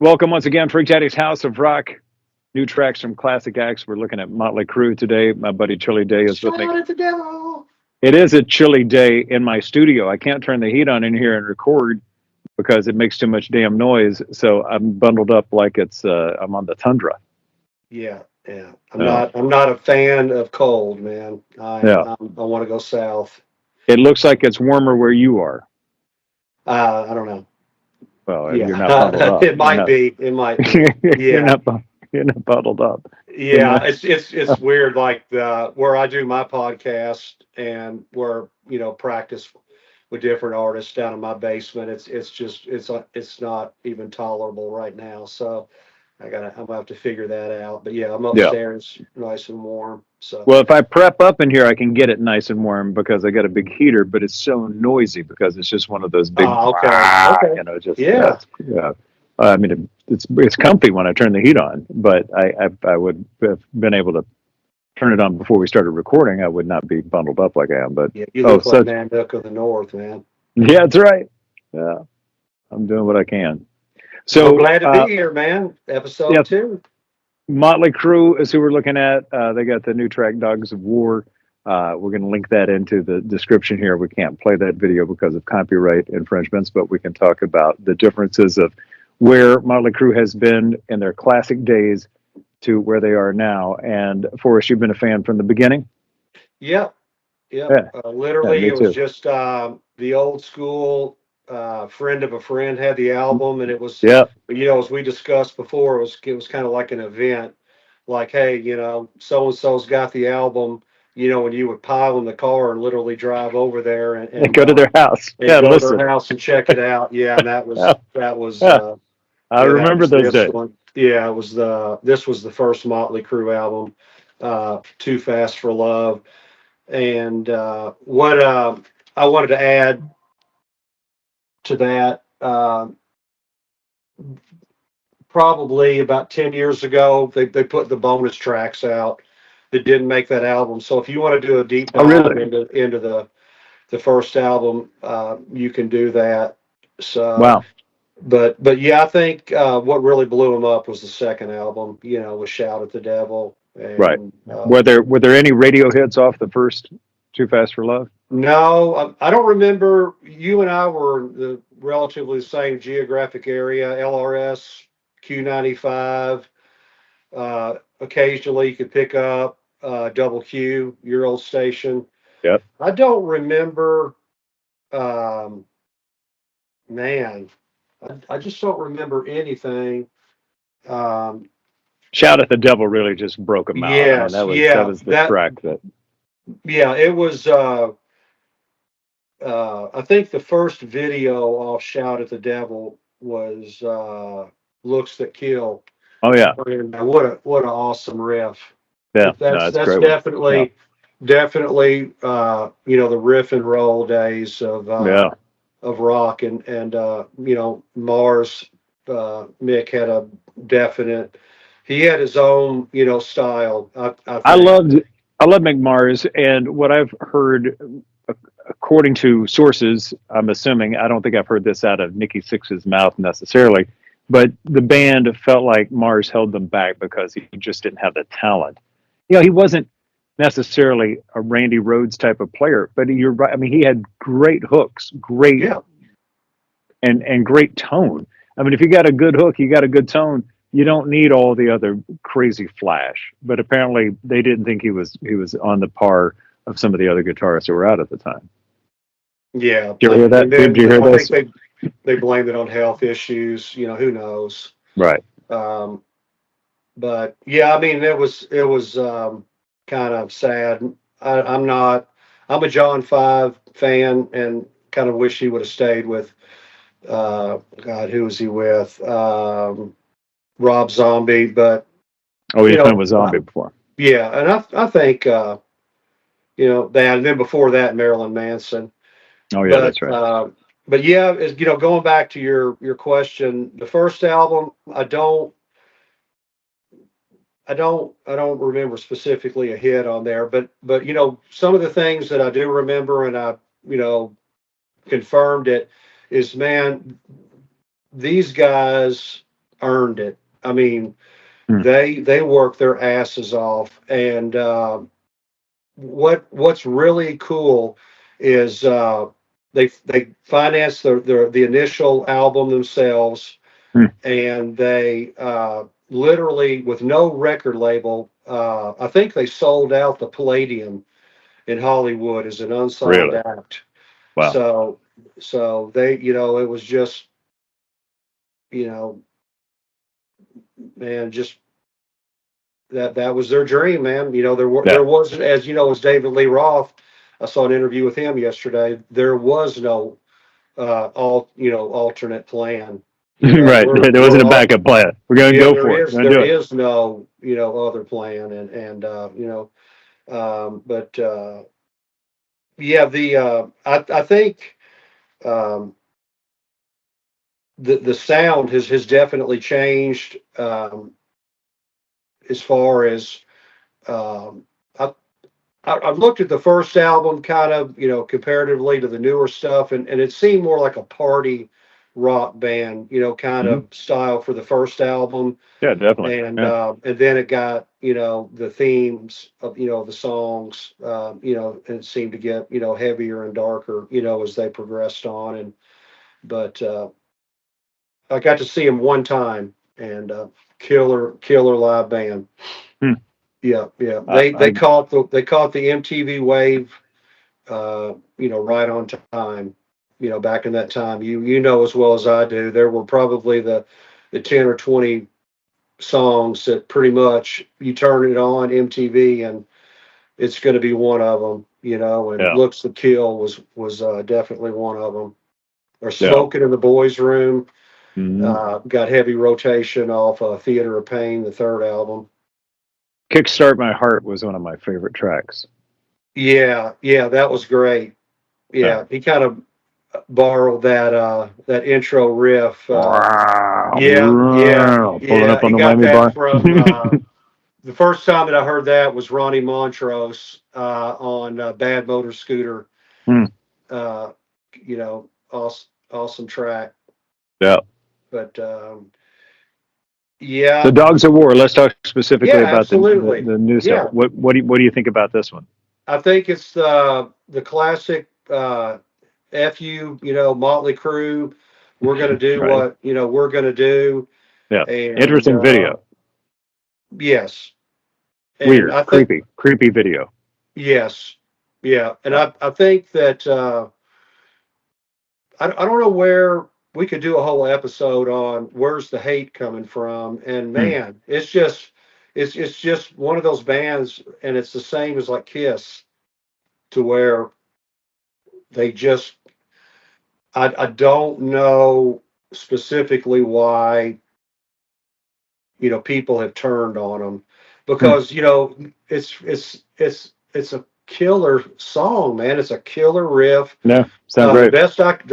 Welcome once again, Freakdaddy's House of Rock. New tracks from classic acts. We're looking at Motley Crue today. My buddy Chili Day is with me. Shout at the devil. It is a chilly day in my studio. I can't turn the heat on in here and record because it makes too much damn noise. So I'm bundled up like I'm on the tundra. Yeah, yeah. I'm Yeah, not. I'm not a fan of cold, man. yeah. I want to go south. It looks like it's warmer where you are. I don't know. Well, Yeah, you're not bundled up. it might be. It might be. You're Yeah, you're not bundled up. You're yeah. not. It's weird. Like the where I do my podcast and where practice with different artists down in my basement. It's not even tolerable right now. So I'm gonna have to figure that out. But yeah, I'm Yeah. upstairs, nice and warm. So. Well, if I prep up in here, I can get it nice and warm because I got a big heater, but it's so noisy because it's just one of those big, Oh, okay. Okay. just Yeah. yeah. I mean, it's comfy when I turn the heat on, but I would have been able to turn it on before we started recording. I would not be bundled up like I am. But Yeah. You look like so Manduck of the North, man. yeah, that's right. Yeah, I'm doing what I can. Well, So glad to be here, man. yeah, Episode 2. Motley Crue is who we're looking at. They got the new track "Dogs of War." We're going to link that into the description here. We can't play that video because of copyright infringements, but we can talk about the differences of where Motley Crue has been in their classic days to where they are now. And Forrest, you've been a fan from the beginning. Yep. Yep. Yeah, yeah, Literally, me it was too. just the old school friend of a friend had the album, and it was, Yeah, as we discussed before, it was kind of like an event. Like, hey, so and so's got the album. When you would pile in the car and literally drive over there and and go to their house. and Yeah, go to listen. their house and check it out. Yeah, and that was Yeah, that was yeah. I that remember was those this days. one. Yeah, this was the first Motley Crue album, Too Fast for Love. And what I wanted to add to that, probably about 10 years ago, they put the bonus tracks out that didn't make that album. So if you want to do a deep Oh, dive really? into the first album, you can do that. So, Wow. but yeah, I think what really blew him up was the second album. With Shout at the Devil, Right. and Were there any radio hits off the first "Too Fast for Love"? no, I don't remember. You and I were the relatively the same geographic area. LRS Q95. Occasionally, you could pick up Double Q, your old station. Yep. I don't remember. Um, Man, I just don't remember anything. Um, Shout at the Devil really just broke them out. I mean, yes, that yeah, was the track that. yeah, it was. I think the first video off "Shout at the Devil" was "Looks That Kill." Oh yeah, And what an awesome riff! yeah. No, That's it's a great one. Yeah, definitely the riff and roll days yeah. of rock, and Mars, Mick had a definite. He had his own style. I I think. loved I love McMars, and what I've heard, according to sources, I'm assuming I don't think I've heard this out of Nikki Sixx's mouth necessarily, but the band felt like Mars held them back because he just didn't have the talent. He wasn't necessarily a Randy Rhoads type of player, but you're right. I mean, he had great hooks, great Yeah, and great tone. I mean, if you got a good hook, you got a good tone. You don't need all the other crazy flash. But apparently, they didn't think he was on the par of some of the other guitarists that were out at the time. yeah. Did you hear that? And Did then you hear I this? think they blamed it on health issues. Who knows? Right. Um, but yeah, I mean, it was kind of sad. I'm not. I'm a John Five fan, and kind of wish he would have stayed with. God, who was he with? Rob Zombie, but Oh, you he's been know, with Zombie before. yeah, and I think that, and then before that, Marilyn Manson. Oh, yeah, But that's right. yeah, going back to your question, the first album, I don't remember specifically a hit on there, but some of the things that I do remember, and I you know confirmed it, is, man, these guys. earned it. I mean, Hmm. they work their asses off, and what's really cool is they financed the initial album themselves, Hmm. and they literally, with no record label, I think they sold out the Palladium in Hollywood as an unsigned Really? act. Wow. So they, it was just, you know, man, just that was their dream, man. Yeah. There was, as you know, as David Lee Roth. I saw an interview with him yesterday. There was no alternate plan. Right. There wasn't We're a all, backup plan. We're gonna yeah, go for it. We're gonna there do it. is no, other plan, and but yeah, I think um, the sound has definitely changed, as far as um, I, I've looked at the first album kind of, comparatively to the newer stuff, and it seemed more like a party rock band, kind Hmm. of style for the first album. Yeah, definitely. And Yeah. and then it got, the themes of, the songs, and it seemed to get, heavier and darker, as they progressed on. And but I got to see him one time, and killer live band. Hmm. Yeah, yeah. I, They I, caught the MTV wave, right on time. Back in that time, you know as well as I do, there were probably the 10 or 20 songs that pretty much you turn it on MTV and it's going to be one of them. And yeah. Looks to Kill was definitely one of them. Or Yeah. Smoking in the Boys' Room, Hmm. got heavy rotation off Theater of Pain, the third album. Kickstart My Heart was one of my favorite tracks. Yeah, yeah, that was great. Yeah. Yeah, he kind of borrowed that intro riff. Yeah, yeah, Pulling yeah. up on He the got whammy that bar. from the first time that I heard that was Ronnie Montrose on Bad Motor Scooter. Hmm. Uh, awesome track. Yeah. But yeah, The Dogs of War. Let's talk specifically yeah, about absolutely. the new stuff. Yeah, What do you think about this one? I think it's the classic FU, Motley Crue. We're gonna do Right. what we're gonna do, Yeah. and Interesting video. yes, and Weird. I think Creepy video. yes, yeah, and Yeah. I think that I don't know where we could do a whole episode on where's the hate coming from, and Hmm. man, it's just one of those bands, and it's the same as like Kiss, to where they just I don't know specifically why people have turned on them, Hmm. because it's a killer song, man. It's a killer riff. No, sound The great.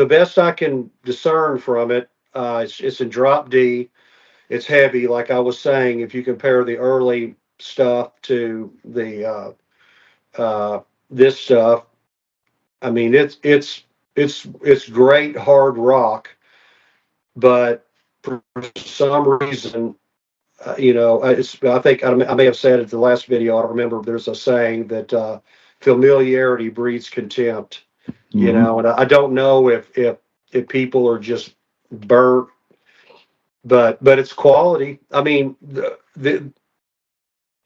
best I can discern from it, it's in drop D. It's heavy, like I was saying. If you compare the early stuff to the this stuff, I mean it's great hard rock, but for some reason, I think I may have said it in the last video. I don't remember. There's a saying that familiarity breeds contempt. Hmm. And I don't know if people are just burnt, but it's quality. I mean,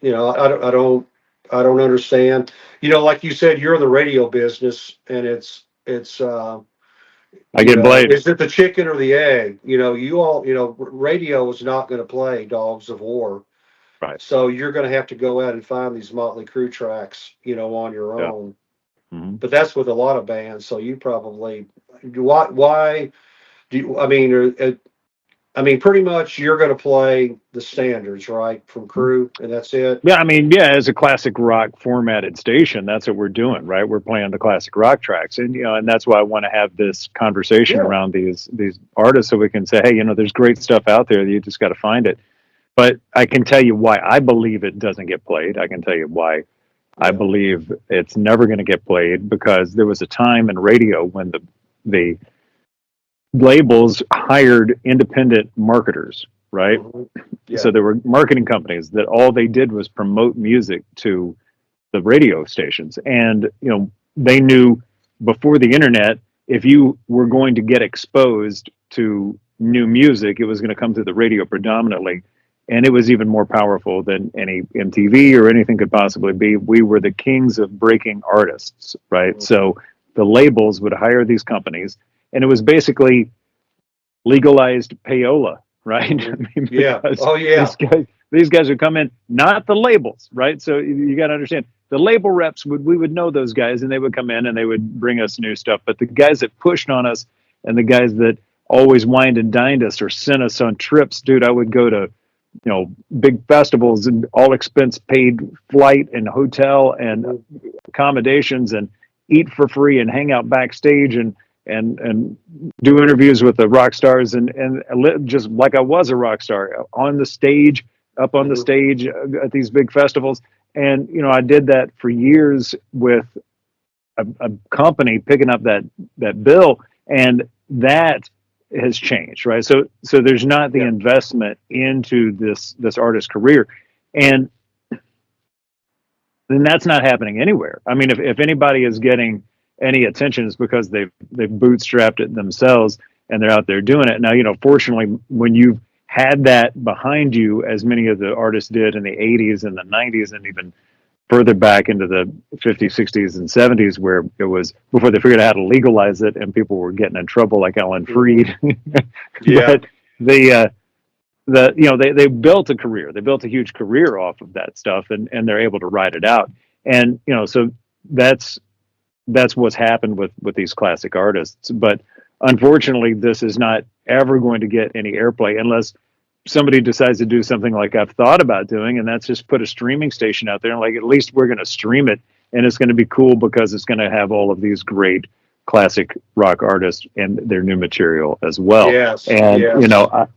I don't understand. Like you said, you're in the radio business, and it's I get Blade. is it the chicken or the egg? Radio is not going to play Dogs of War, Right. so you're going to have to go out and find these Motley Crue tracks, on your Yeah. own. Hmm. But that's with a lot of bands. So you probably why do you? I mean, pretty much you're going to play the standards, right, from Crue, and that's it. Yeah, I mean, yeah, as a classic rock formatted station, that's what we're doing, right? We're playing the classic rock tracks, and and that's why I want to have this conversation Yeah, around these artists, so we can say, hey, there's great stuff out there. You just got to find it. But I can tell you why I believe it doesn't get played. I can tell you why I yeah, believe it's never going to get played, because there was a time in radio when the labels hired independent marketers, right? Yeah. So there were marketing companies that all they did was promote music to the radio stations. And, they knew before the internet, if you were going to get exposed to new music, it was going to come through the radio predominantly. And it was even more powerful than any MTV or anything could possibly be. We were the kings of breaking artists, right? So the labels would hire these companies, and it was basically legalized payola, right? I mean, Yeah. Oh, yeah. These guys would come in, not the labels, right? So you got to understand, the label reps we would know those guys, and they would come in and they would bring us new stuff. But the guys that pushed on us, and the guys that always wined and dined us or sent us on trips, dude, I would go to big festivals and all expense paid flight and hotel and accommodations and eat for free and hang out backstage and do interviews with the rock stars and just like I was a rock star on the stage, up on the stage at these big festivals. And, I did that for years with a company picking up that bill, and that has changed, right? So there's not the investment into this artist's career, and then that's not happening anywhere. I mean, if anybody is getting any attention, it's because they've bootstrapped it themselves and they're out there doing it. Now, fortunately, when you've had that behind you, as many of the artists did in the 80s and the 90s and even further back into the 50s, 60s, and 70s, where it was before they figured out how to legalize it and people were getting in trouble, like Alan Freed. Yeah. But they built a career. They built a huge career off of that stuff, and they're able to ride it out. And so that's what's happened with these classic artists. But unfortunately, this is not ever going to get any airplay unless somebody decides to do something like I've thought about doing, and that's just put a streaming station out there, and like, at least we're going to stream it, and it's going to be cool because it's going to have all of these great classic rock artists and their new material as well. Yes. And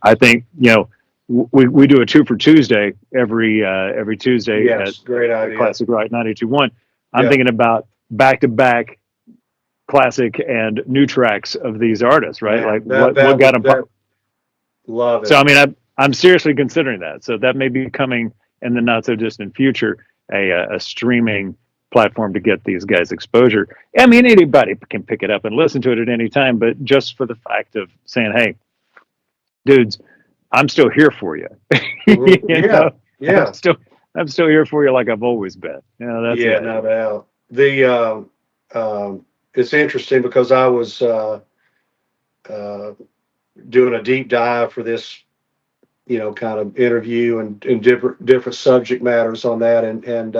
I think we do a 2 for Tuesday every Tuesday at great idea. Classic Rock 92.1. I'm thinking about back-to-back classic and new tracks of these artists, right? Yeah, like what got them. Love it. So I mean, I'm seriously considering that. So that may be coming in the not so distant future, a streaming platform to get these guys exposure. I mean, anybody can pick it up and listen to it at any time, but just for the fact of saying, hey, dudes, I'm still here for you. Yeah. I'm still here for you like I've always been. That's it. No doubt. It's interesting because I was doing a deep dive for this, kind of interview and different subject matters on that, and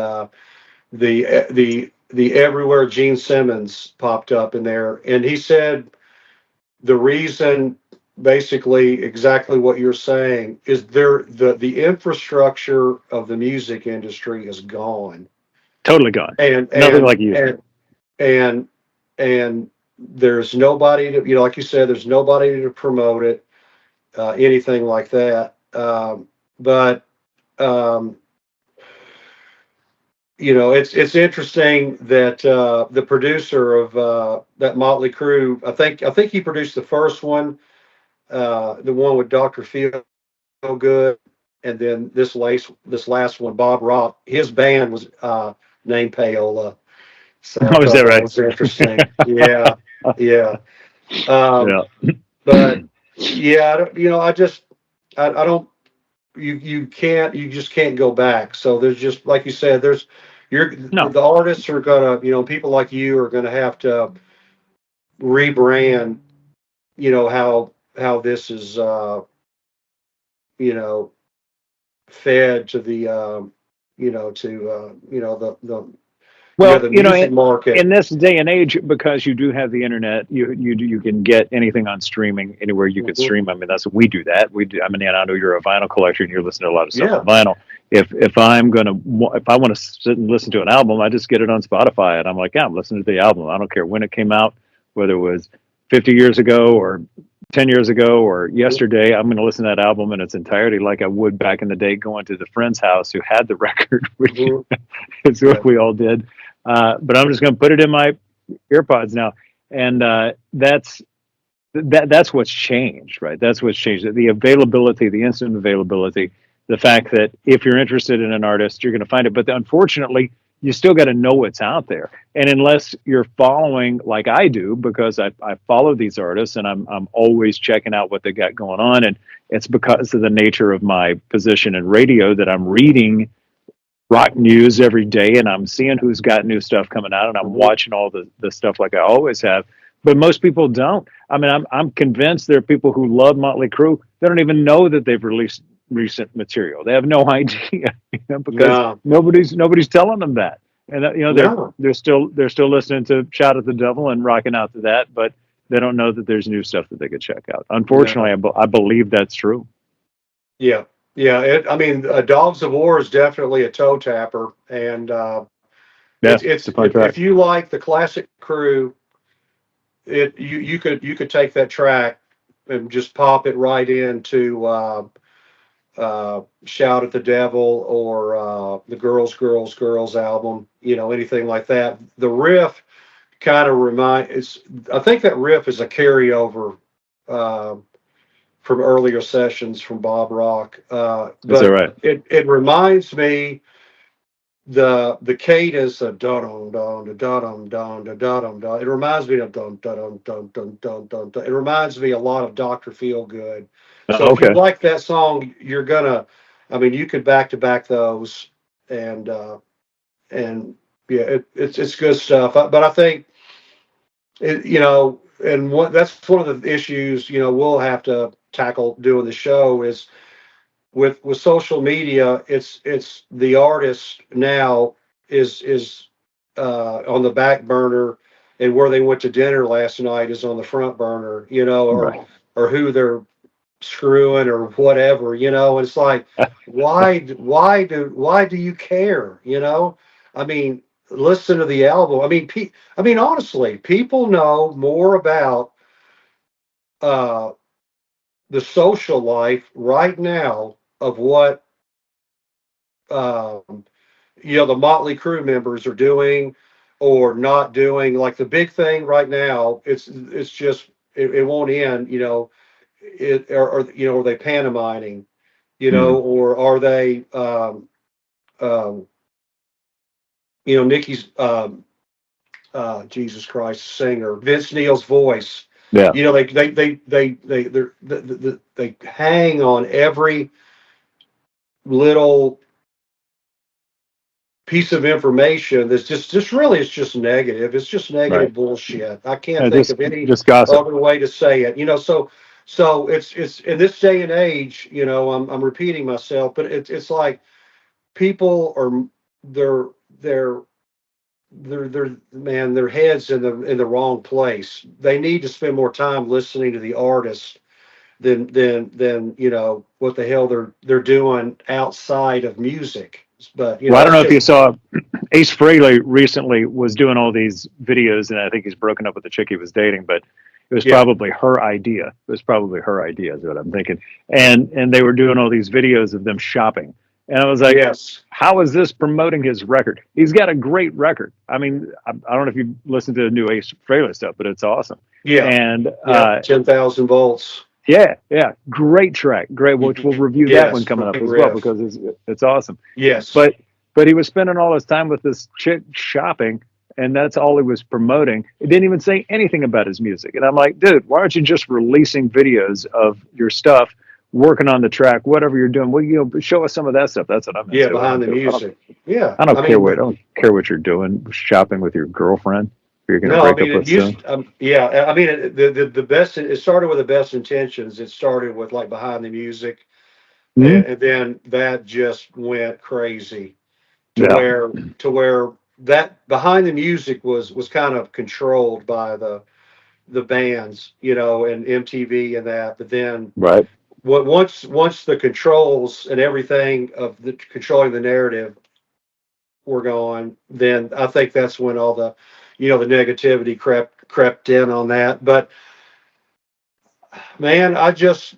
the Everywhere Gene Simmons popped up in there, and he said the reason, basically exactly what you're saying, is the infrastructure of the music industry is gone. Totally gone. And nothing like you. And there's nobody to, like you said, there's nobody to promote it, anything like that. But it's interesting that the producer of that Motley Crue, I think he produced the first one, the one with Dr. Feelgood, and then this last one, Bob Rock. His band was named Payola. So is that right? That was interesting. Yeah. But I don't. You just can't go back. So there's just, like you said, the artists are gonna, people like you are gonna have to rebrand, how this is, fed to the, the music market. In this day and age, because you do have the internet, you can get anything on streaming anywhere you can stream. I mean, that's we do that. We do. I mean, I know you're a vinyl collector and you're listening to a lot of stuff on vinyl. If I want to sit and listen to an album, I just get it on Spotify, and I'm like, I'm listening to the album. I don't care when it came out, whether it was 50 years ago or 10 years ago or yesterday. I'm going to listen to that album in its entirety, like I would back in the day, going to the friend's house who had the record, which is what we all did. But I'm just going to put it in my earpods now. And that's that's what's changed, right? That's what's changed. The availability, the instant availability, the fact that if you're interested in an artist, you're going to find it. But unfortunately, you still got to know what's out there. And unless you're following like I do, because I follow these artists and I'm always checking out what they got going on. And it's because of the nature of my position in radio that I'm reading rock news every day and I'm seeing who's got new stuff coming out and I'm watching all the stuff like I always have. But most people don't. I mean, I'm convinced there are people who love Motley Crue. They don't even know that they've released recent material. They have no idea, because No, nobody's telling them that. And no, they're still listening to Shout at the Devil and rocking out to that, but they don't know that there's new stuff that they could check out. Unfortunately, no. I believe that's true. Yeah, yeah. I mean, Dogs of War is definitely a toe tapper, and Yeah, it's a fun track. if you like the classic Crew, you could take that track and just pop it right into Shout at the Devil or the Girls album, anything like that. The riff kind of I think that riff is a carryover from earlier sessions from Bob Rock. Is that But right? it reminds me the cadence of dun dun dun dun dun dun dun dun. It reminds me of dun dun dun dun dun dun dun. It reminds me a lot of Dr. Feelgood. So if you Okay. like that song, I mean, you could back to back those, and and yeah, it's good stuff. But I think and that's one of the issues we'll have to tackle doing the show is with social media. It's the artist now is on the back burner, and where they went to dinner last night is on the front burner, Right. or who they're screwing or whatever. It's like, why do you care? I mean, listen to the album. I mean, honestly, people know more about uh the social life right now of what um the Motley Crue members are doing or not doing. Like the big thing right now, it's just it won't end. Are they pantomiming? Hmm. Or are they? Um, Nikki's Jesus Christ singer, Vince Neil's voice. Yeah. They hang on every little piece of information that's just really, it's just negative. It's just Right. negative bullshit. I can't Yeah, think of any just gossip. other way to say it. So it's in this day and age. I'm repeating myself, but it's like people are they're they're man, their heads in the wrong place. They need to spend more time listening to the artist than what the hell they're doing outside of music. But Well, I don't that's know if you just saw Ace Frehley recently was doing all these videos, and I think he's broken up with the chick he was dating, but it was yeah, probably her idea. It was probably her idea, is what I'm thinking. And they were doing all these videos of them shopping, and I was like, yes, how is this promoting his record? He's got a great record. I mean, I don't know if you listened to the new Ace Frehley stuff, but it's awesome. yeah, And yeah, 10,000 volts. yeah, great track, great. Which we'll review that one Yes, coming up great as well riff. because it's awesome. Yes, But he was spending all his time with this chick shopping, and that's all he was promoting. He didn't even say anything about his music. And I'm like, dude, why aren't you just releasing videos of your stuff, working on the track, whatever you're doing? Well, show us some of that stuff. That's what I'm yeah, into. behind the music. Yeah, I don't care what you're doing, shopping with your girlfriend. If you're going to no, I break mean up it with soon. used. Yeah, I mean the best. It started with the best intentions. It started with like behind the music, Hmm. and then that just went crazy to Yeah. where that behind the music was kind of controlled by the bands, and MTV and that. But then Right. once the controls and everything of the controlling the narrative were gone, then I think that's when all the negativity crept in on that. But man, I got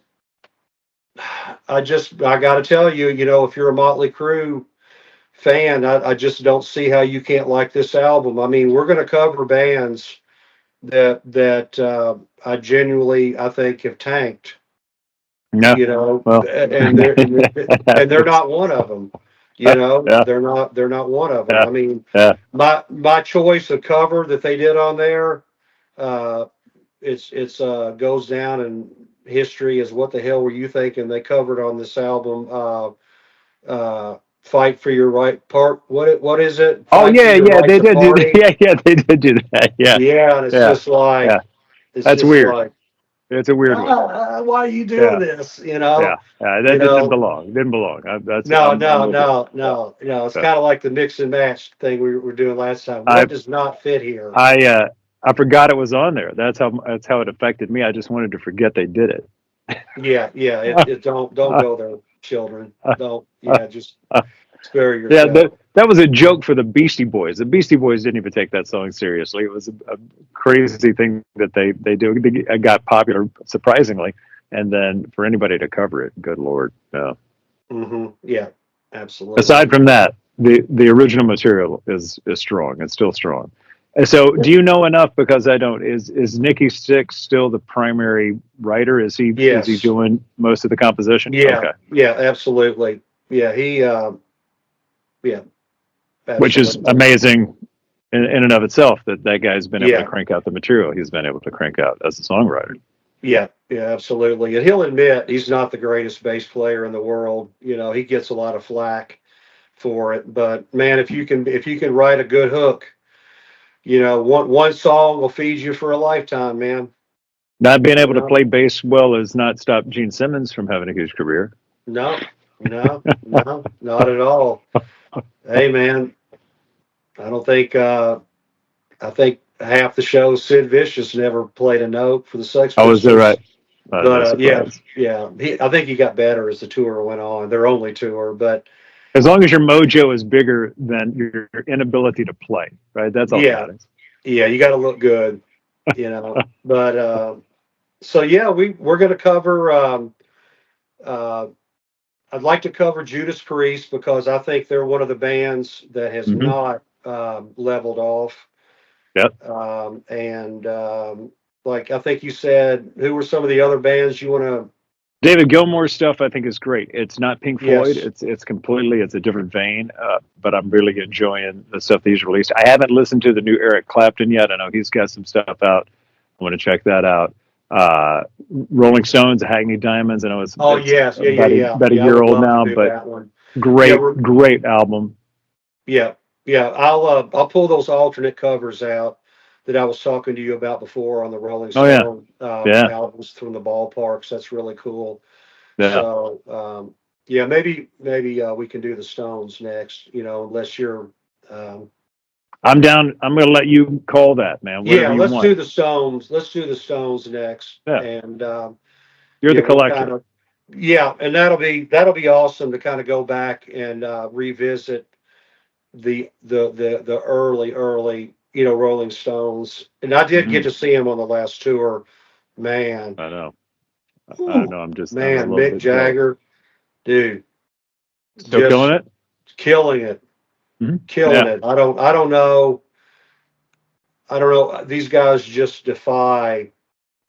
to tell you, if you're a Motley Crue fan, I just don't see how you can't like this album. I mean, we're going to cover bands that I genuinely I think have tanked. No, You know, well, and they're not one of them. You know, yeah, they're not one of them. yeah, I mean, yeah. my choice of cover that they did on there, uh, it's goes down in history as what the hell were you thinking? They covered on this album, "Fight for Your Right Part." What is it? Oh Fight for yeah, your yeah, right they to did. party. Yeah, yeah, they did do that. Yeah, Yeah, and yeah, yeah. it's That's just weird. like, It's a weird one. why are you doing Yeah, this? yeah, yeah. You That didn't know. belong. Didn't belong. No, I'm no, with you. no, Yeah, no, no. It's yeah. kind of like the mix and match thing we were doing last time. I What does not fit here? I I forgot it was on there. That's how it affected me. I just wanted to forget they did it. Yeah, yeah. It don't go there, children. Don't. Yeah, just spare Yeah, yourself. that was a joke for the Beastie Boys. The Beastie Boys didn't even take that song seriously. It was a crazy thing that they do. It got popular surprisingly, and then for anybody to cover it, good lord. Yeah. Yeah, Aside absolutely. from that, the original material is strong. It's still strong. And so, do you know enough? Because I don't. Is Nikki Sixx still the primary writer? Is he Yes. doing most of the composition? Yeah. Okay, Yeah. Absolutely. Yeah. Yeah. which is Absolutely. amazing in and of itself that guy's been able to Yeah. crank out the material he's been able to crank out as a songwriter. Yeah. Yeah. Absolutely. And he'll admit he's not the greatest bass player in the world. He gets a lot of flack for it. But man, if you can write a good hook, one song will feed you for a lifetime, man. Not being You able to know? play bass well has not stopped Gene Simmons from having a huge career. No, no, no, not at all. Hey, man, I don't think I think half the show Sid Vicious never played a note for the Sex Oh, is that right? Pistols. No But yeah, surprise. yeah, I think he got better as the tour went on. Their only tour, but As long as your mojo is bigger than your inability to play, right? That's all that yeah, matters. yeah, you got to look good. But so yeah, we're going to cover. Uh, I'd like to cover Judas Priest because I think they're one of the bands that has Hmm. not leveled off. Yep. And like I think you said, who were some of the other bands you want to? David Gilmour's stuff I think is great. It's not Pink Floyd. Yes. It's a different vein. But I'm really enjoying the stuff that he's released. I haven't listened to the new Eric Clapton yet. I know he's got some stuff out. I want to check that out. Rolling Stones, Hackney Diamonds. I know Oh it's yes, yeah, yeah, yeah, about a yeah. I year would old love to now, do but that one. Yeah, great album. yeah, yeah. I'll pull those alternate covers out that I was talking to you about before on the Rolling Oh yeah, Stone yeah, albums from the ballparks. That's really cool. yeah. So yeah, maybe we can do the Stones next. Unless you're. Um, I'm down. I'm going to let you call that, man. Whatever yeah, you let's do want. the Stones. Let's do the Stones next, Yeah, and you're yeah, the we'll kind collector. of. Yeah, and that'll be awesome to kind of go back and revisit the early Rolling Stones. And I did get Hmm. to see him on the last tour. Man, I know. I whew, know. I'm a man, little Mick bit jealous. Jagger, dude, Still killing just it. killing it, Hmm. killing Yeah. it. I don't know. These guys just defy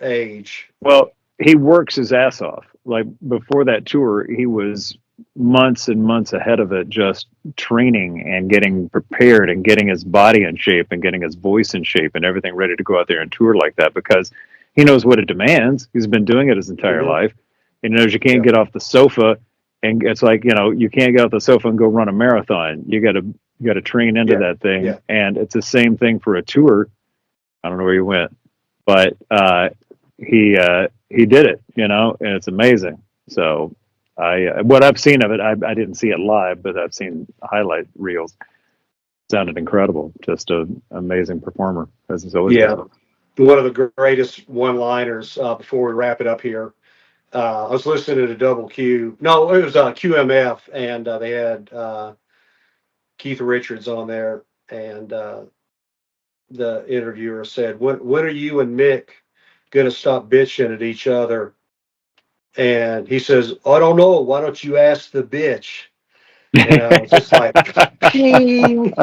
age. Well, he works his ass off. Like before that tour, he was months and months ahead of it, just training and getting prepared and getting his body in shape and getting his voice in shape and everything ready to go out there and tour like that because he knows what it demands. He's been doing it his entire Hmm. life. He knows you can't Yeah, get off the sofa and it's like, you can't get off the sofa and go run a marathon. You got to train into yeah, that thing. yeah, And it's the same thing for a tour. I don't know where he went, but he did it, and it's amazing. So what I've seen of it, I didn't see it live, but I've seen highlight reels. Sounded incredible, just an amazing performer as he's always yeah. been. One of the greatest one-liners before we wrap it up here. I was listening to Double Q. No, it was QMF, and they had Keith Richards on there, and the interviewer said, "When are you and Mick gonna stop bitching at each other?" And he says, "I don't know. Why don't you ask the bitch?" It's just like, ping.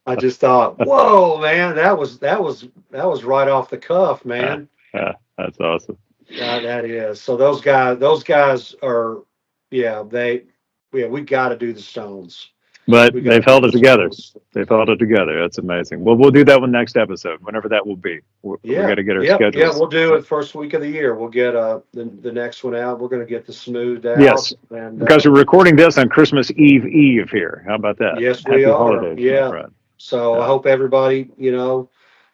I just thought, whoa, man, that was right off the cuff, Yeah, man. yeah, that's awesome. That is. So those guys are, yeah, we got to do the Stones. But We got to they've do held the it together. Stones. They've held it together. That's amazing. Well, we'll do that one next episode, whenever that will be. We got Yeah, to get our yeah. schedules. We'll do it first week of the year. We'll get the next one out. We're going to get the smoothed out, Yes, and because we're recording this on Christmas Eve here. How about that? yes, we Happy are. holidays, my Yeah. friend. So I Yeah, hope everybody,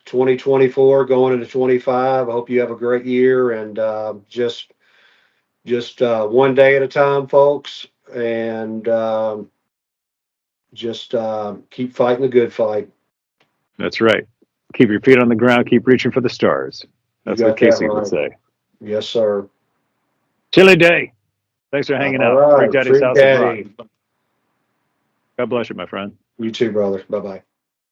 2024 going into 25. I hope you have a great year, and just one day at a time, folks, and just keep fighting the good fight. that's right. Keep your feet on the ground. Keep reaching for the stars. You That's what got that Casey would right. say. Yes, sir. Chilly day. Thanks for hanging All out. Freak right, Daddy's Freak House of Rock. Daddy. God bless you, my friend. You too, brother. Bye bye.